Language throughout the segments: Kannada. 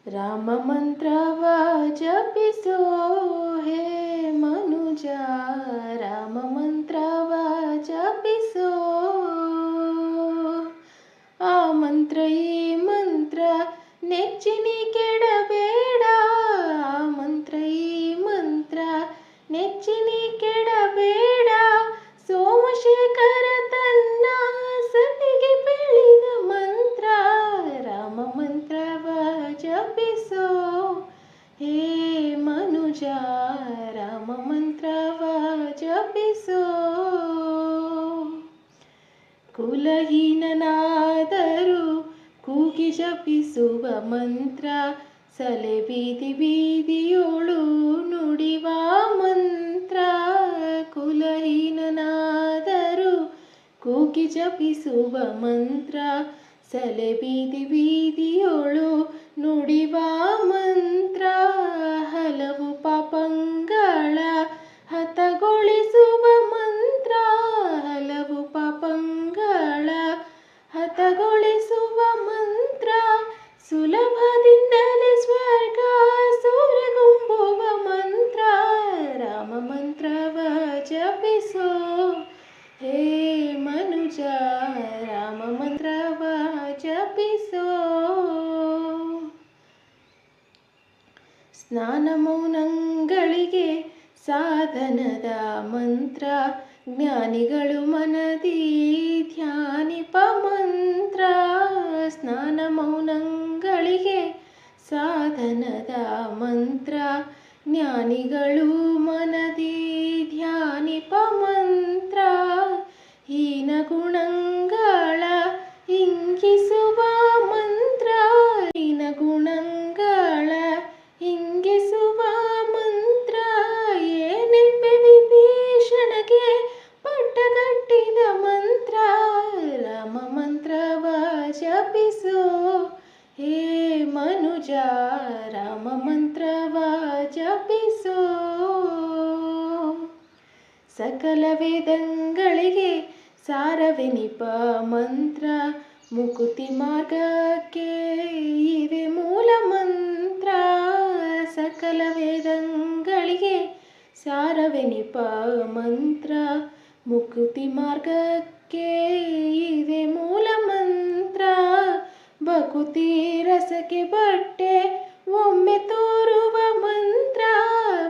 ರಾಮ ಮಂತ್ರವ ಜಪಿಸೋ ಹೇ ಮನುಜ, ರಾಮ ಮಂತ್ರವ ಜಪಿಸೋ. ಆ ಮಂತ್ರ ಈ ಮಂತ್ರ ನೆಚ್ಚಿನಿ ಕೆಡಬೇಡ, ಆ ಮಂತ್ರ ಈ ಮಂತ್ರ ನೆಚ್ಚಿನಿ ಕೆಡಬೇಡ. ಸೋಮಶೇಖರ ತನ್ನ ಸತಿಗೆ ಬೆಳೆದ ಮಂತ್ರ, ರಾಮ ಮಂತ್ರವ ಜಪಿಸೋ ಹೇ ಮನುಜ, ರಾಮ ಮಂತ್ರವ ಜಪಿಸೋ. ಕುಲಹೀನನಾದರೂ ಕೂಗಿ ಜಪಿಸುವ ಮಂತ್ರ, ಸಲೆ ಬೀದಿ ಬೀದಿಯೋಳು ನುಡಿವ ಮಂತ್ರ. ಕುಲಹೀನನಾದರೂ ಕೂಗಿ ಜಪಿಸುವ ಮಂತ್ರ, ಸಲೆ ಬೀದಿ ಬೀದಿಯೋಳು ನುಡಿವ ಮಂತ್ರ. ಹಲವು ಪಾಪಂಗಳ ಹತಗೊಳಿಸುವ ಮಂತ್ರ, ಹಲವು ಪಾಪಂಗಳ ಹತಗೊಳಿಸುವ ಮಂತ್ರ. ಸುಲಭದಿಂದಲೇ ಸ್ವರ್ಗ ಸೂರೆಗುಂಬುವ ಮಂತ್ರ, ರಾಮ ಮಂತ್ರವ ಜಪಿಸೋ ಹೇ ಮನುಜ, ರಾಮ ಮಂತ್ರವ ಜಪಿಸೋ. ಸ್ನಾನ ಮೌನಗಳಿಗೆ ಸಾಧನದ ಮಂತ್ರ, ಜ್ಞಾನಿಗಳು ಮನದಿ ಧ್ಯಾನಿಪ ಮಂತ್ರ. ಸ್ನಾನ ಮೌನಗಳಿಗೆ ಸಾಧನದ ಮಂತ್ರ, ಜ್ಞಾನಿಗಳು ಮನದಿ ಧ್ಯಾನಿಪ ಮಂತ್ರ. ಹೀನ ಗುಣಗಳ ಇಂಗಿಸುವ ಮಂತ್ರ, ಹೀನ ಗುಣಗಳ ಇಂಗಿಸುವ ಮಂತ್ರ. ಏನೆಂಬೆ ವಿಭೀಷಣಗೆ ಪಟ್ಟಗಟ್ಟಿದ ಮಂತ್ರ, ರಾಮ ಮಂತ್ರವ ಜಪಿಸೋ ಹೇ ಮನುಜ, ರಾಮ ಮಂತ್ರವ ಜಪಿಸೋ. ಸಕಲ ವೇದಗಳಿಗೆ ಸಾರವೆನಿಪ ಮಂತ್ರ, ಮುಕುತಿ ಮಾರ್ಗಕ್ಕೆ ಇವೆ ಮೂಲ ಮಂತ್ರ. ಸಕಲ ವೇದಗಳಿಗೆ ಸಾರವೆನಿಪ ಮಂತ್ರ, ಮುಕುತಿ ಮಾರ್ಗಕ್ಕೆ ಇವೆ ಮೂಲ ಮಂತ್ರ. ಭಕುತಿ ರಸಕ್ಕೆ ಬಟ್ಟೆ ಒಮ್ಮೆ ತೋರುವ ಮಂತ್ರ,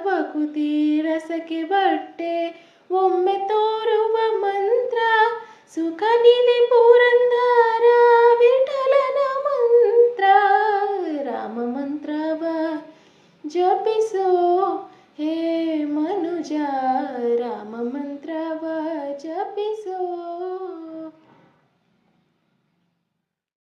ಭಕುತಿ ರಸಕ್ಕೆ ಬಟ್ಟೆ ಒಮ್ಮೆ ತೋರುವ ಮಂತ್ರ. ಸುಖ ನಿಧಿ ಪುರಂದರ ವಿಠಲನ ಮಂತ್ರ, ರಾಮ ಮಂತ್ರವ ಜಪಿಸೋ ಹೇ ಮನುಜ, ರಾಮ ಮಂತ್ರವ ಜಪಿಸೋ.